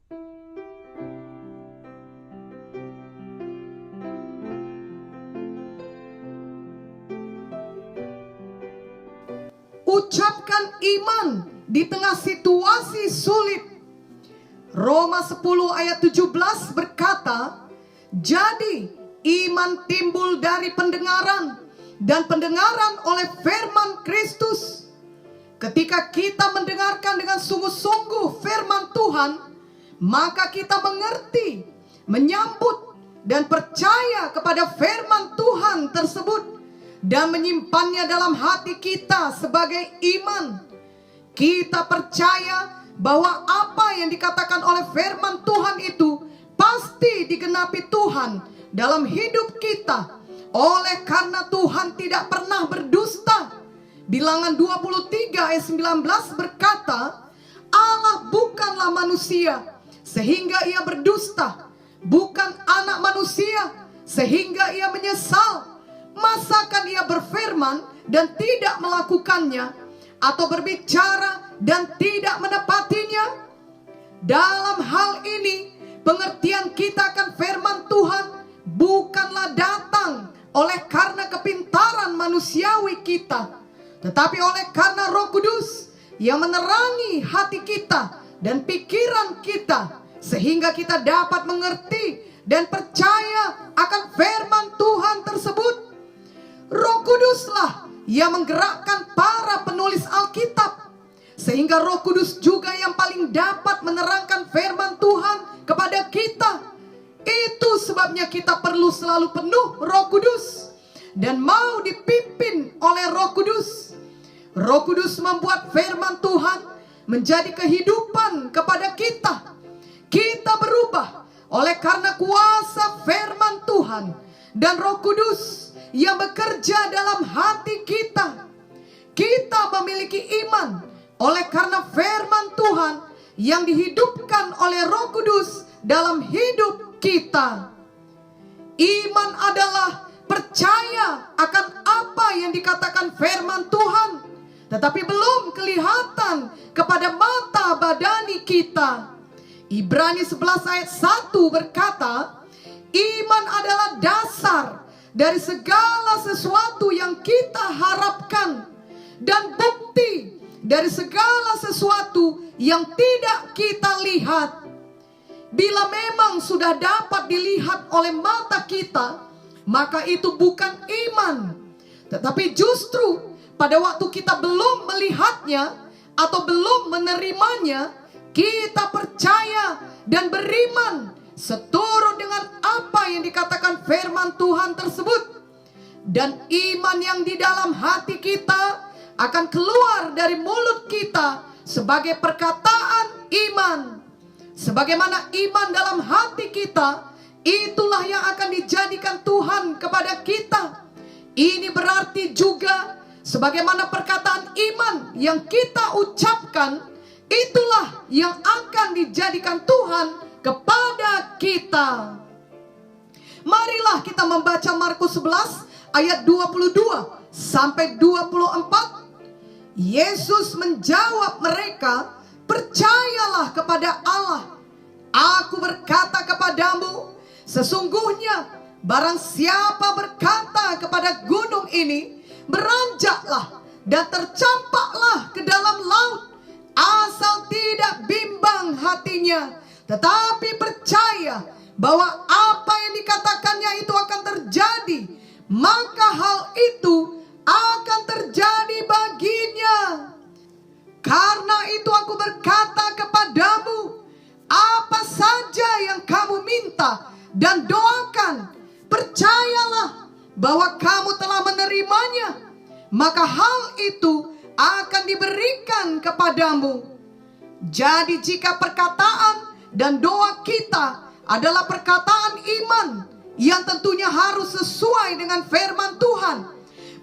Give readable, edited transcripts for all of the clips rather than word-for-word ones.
Ucapkan iman di tengah situasi sulit. Roma 10 ayat 17 berkata, jadi iman timbul dari pendengaran, dan pendengaran oleh firman Kristus. Ketika kita mendengarkan dengan sungguh-sungguh firman Tuhan, maka kita mengerti, menyambut, dan percaya kepada firman Tuhan tersebut, dan menyimpannya dalam hati kita sebagai iman. Kita percaya bahwa apa yang dikatakan oleh firman Tuhan itu pasti digenapi Tuhan dalam hidup kita. Oleh karena Tuhan tidak pernah berdusta. Bilangan 23 ayat 19 berkata, Allah bukanlah manusia sehingga ia berdusta, bukan anak manusia sehingga ia menyesal. Masakan ia berfirman dan tidak melakukannya, atau berbicara dan tidak menepatinya? Dalam hal ini, pengertian kita akan firman Tuhan bukanlah datang oleh karena kepintaran manusiawi kita, tetapi oleh karena Roh Kudus yang menerangi hati kita dan pikiran kita, sehingga kita dapat mengerti dan percaya akan firman Tuhan tersebut. Roh Kuduslah yang menggerakkan para penulis Alkitab, sehingga Roh Kudus juga yang paling dapat menerangkan firman Tuhan kepada kita. Itu sebabnya kita perlu selalu penuh Roh Kudus dan mau dipimpin oleh Roh Kudus. Roh Kudus membuat firman Tuhan menjadi kehidupan kepada kita. Kita berubah oleh karena kuasa firman Tuhan dan Roh Kudus yang bekerja dalam hati kita. Kita memiliki iman oleh karena firman Tuhan yang dihidupkan oleh Roh Kudus dalam hidup kita. Iman adalah percaya akan apa yang dikatakan firman Tuhan, tetapi belum kelihatan kepada mata badani kita. Ibrani 11 ayat 1 berkata, iman adalah dasar dari segala sesuatu yang kita harapkan, dan bukti dari segala sesuatu yang tidak kita lihat. Bila memang sudah dapat dilihat oleh mata kita, maka itu bukan iman. Tetapi justru pada waktu kita belum melihatnya atau belum menerimanya, kita percaya dan beriman seturut dengan apa yang dikatakan firman Tuhan tersebut. Dan iman yang di dalam hati kita akan keluar dari mulut kita sebagai perkataan iman. Sebagaimana iman dalam hati kita, itulah yang akan dijadikan Tuhan kepada kita. Ini berarti juga sebagaimana perkataan iman yang kita ucapkan, itulah yang akan dijadikan Tuhan kepada kita. Marilah kita membaca Markus 11 ayat 22 sampai 24. Yesus menjawab mereka, percayalah kepada Allah. Aku berkata kepadamu, sesungguhnya barang siapa berkata kepada gunung ini, beranjaklah dan tercampaklah ke dalam laut, asal tidak bimbang hatinya, tetapi percaya bahwa apa yang dikatakannya itu akan terjadi, maka hal itu akan terjadi baginya. Karena itu aku berkata kepadamu, apa saja yang kamu minta dan doakan, percayalah bahwa kamu telah menerimanya, maka hal itu akan diberikan kepadamu. Jadi jika perkataan dan doa kita adalah perkataan iman yang tentunya harus sesuai dengan firman Tuhan,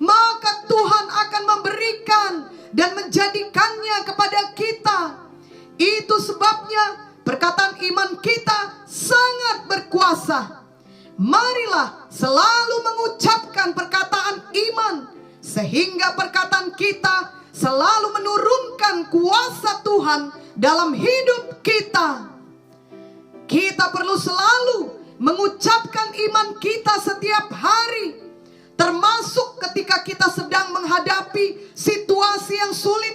maka Tuhan akan memberikan dan menjadikannya kepada kita. Itu sebabnya perkataan iman kita sangat berkuasa. Marilah selalu mengucapkan perkataan iman, sehingga perkataan kita selalu menurunkan kuasa Tuhan dalam hidup kita. Kita perlu selalu mengucapkan iman kita setiap hari, termasuk ketika kita sedang menghadapi situasi yang sulit.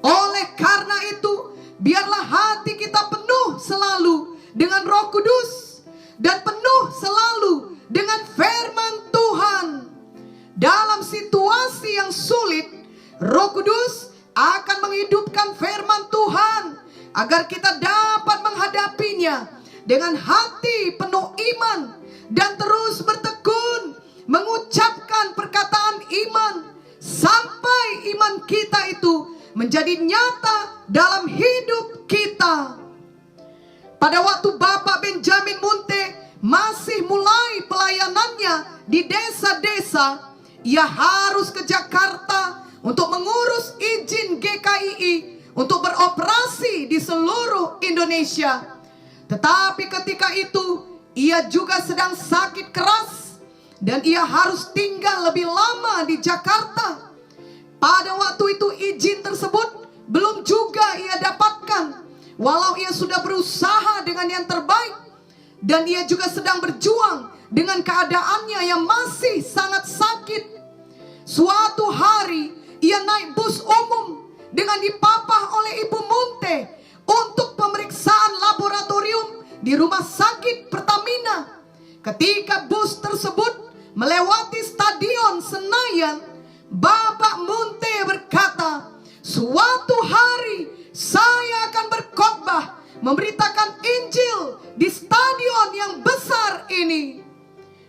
Oleh karena itu, biarlah hati kita penuh selalu dengan Roh Kudus dan penuh selalu dengan firman Tuhan. Dalam situasi yang sulit, Roh Kudus akan menghidupkan firman Tuhan agar kita dapat menghadapinya dengan hati penuh iman dan terus bertekun mengucapkan perkataan iman sampai iman kita itu menjadi nyata dalam hidup kita. Pada waktu Bapak Benjamin Munte masih mulai pelayanannya di desa-desa, ia harus ke Jakarta untuk mengurus izin GKII untuk beroperasi di seluruh Indonesia. Tetapi ketika itu ia juga sedang sakit keras dan ia harus tinggal lebih lama di Jakarta. Pada waktu itu izin tersebut belum juga ia dapatkan, walau ia sudah berusaha dengan yang terbaik. Dan ia juga sedang berjuang dengan keadaannya yang masih sangat sakit. Suatu hari ia naik bus umum dengan dipapah oleh Ibu Munte untuk pemeriksaan laboratorium di rumah sakit Pertamina. Ketika bus tersebut melewati Stadion Senayan, Bapak Munte berkata, "Suatu hari saya akan berkhotbah memberitakan Injil di stadion yang besar ini."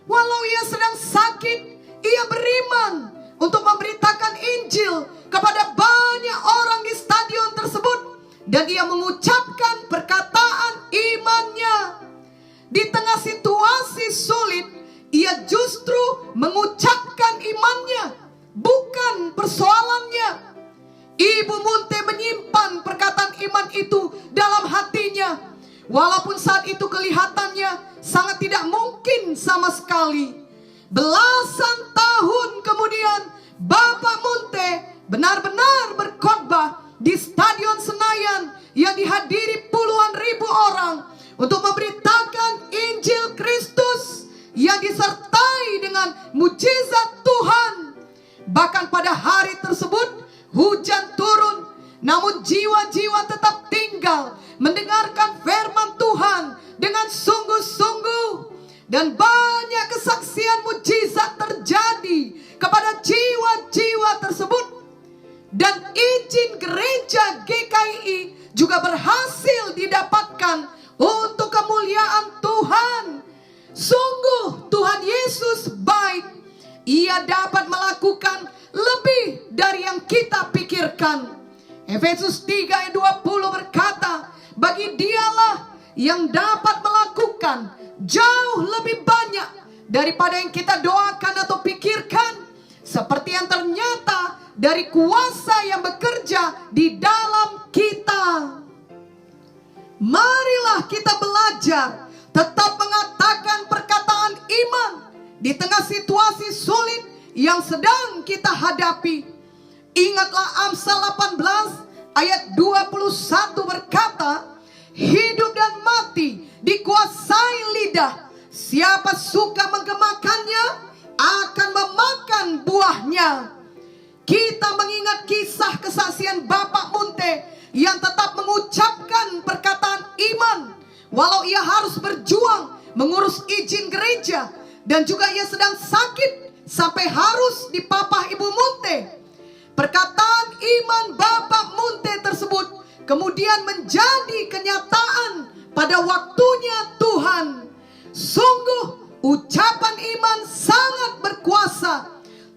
Walau ia sedang sakit, ia beriman untuk memberitakan Injil kepada banyak orang di stadion tersebut. Dan ia mengucapkan perkataan imannya. Di tengah situasi sulit, ia justru mengucapkan imannya, bukan persoalannya. Ibu Munte menyimpan perkataan iman itu dalam hatinya, walaupun saat itu kelihatannya sangat tidak mungkin sama sekali. Belasan tahun kemudian, Bapak Munte benar-benar berkhotbah di Stadion Senayan yang dihadiri puluhan ribu orang untuk memberitakan Injil Kristus yang disertai dengan mujizat Tuhan. Bahkan pada hari tersebut hujan turun, namun jiwa-jiwa tetap tinggal mendengarkan firman Tuhan dengan sungguh-sungguh. Dan banyak kesaksian mujizat terjadi kepada jiwa-jiwa tersebut. Dan izin gereja GKII juga berhasil didapatkan untuk kemuliaan Tuhan. Sungguh Tuhan Yesus baik. Ia dapat melakukan lebih dari yang kita pikirkan. Efesus 3 ayat 20 berkata, "Bagi Dialah yang dapat melakukan jauh lebih banyak daripada yang kita doakan atau pikirkan, seperti yang ternyata dari kuasa yang bekerja di dalam kita." Marilah kita belajar tetap mengatakan perkataan iman di tengah situasi sulit yang sedang kita hadapi. Ingatlah Amsal 18 ayat 21 berkata, "Hidup dan mati dikuasai lidah. Siapa suka menggemakannya akan memakan buahnya." Kita mengingat kisah kesaksian Bapak Munte yang tetap mengucapkan perkataan iman, walau ia harus berjuang mengurus izin gereja, dan juga ia sedang sakit sampai harus dipapah Ibu Munte. Perkataan iman Bapak Munte tersebut kemudian menjadi kenyataan pada waktunya Tuhan. Sungguh ucapan iman sangat berkuasa.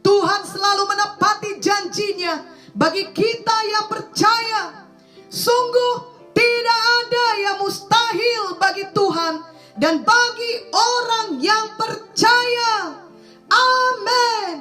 Tuhan selalu menepati janjinya bagi kita yang percaya. Sungguh tidak ada yang mustahil bagi Tuhan dan bagi orang yang percaya. Amin.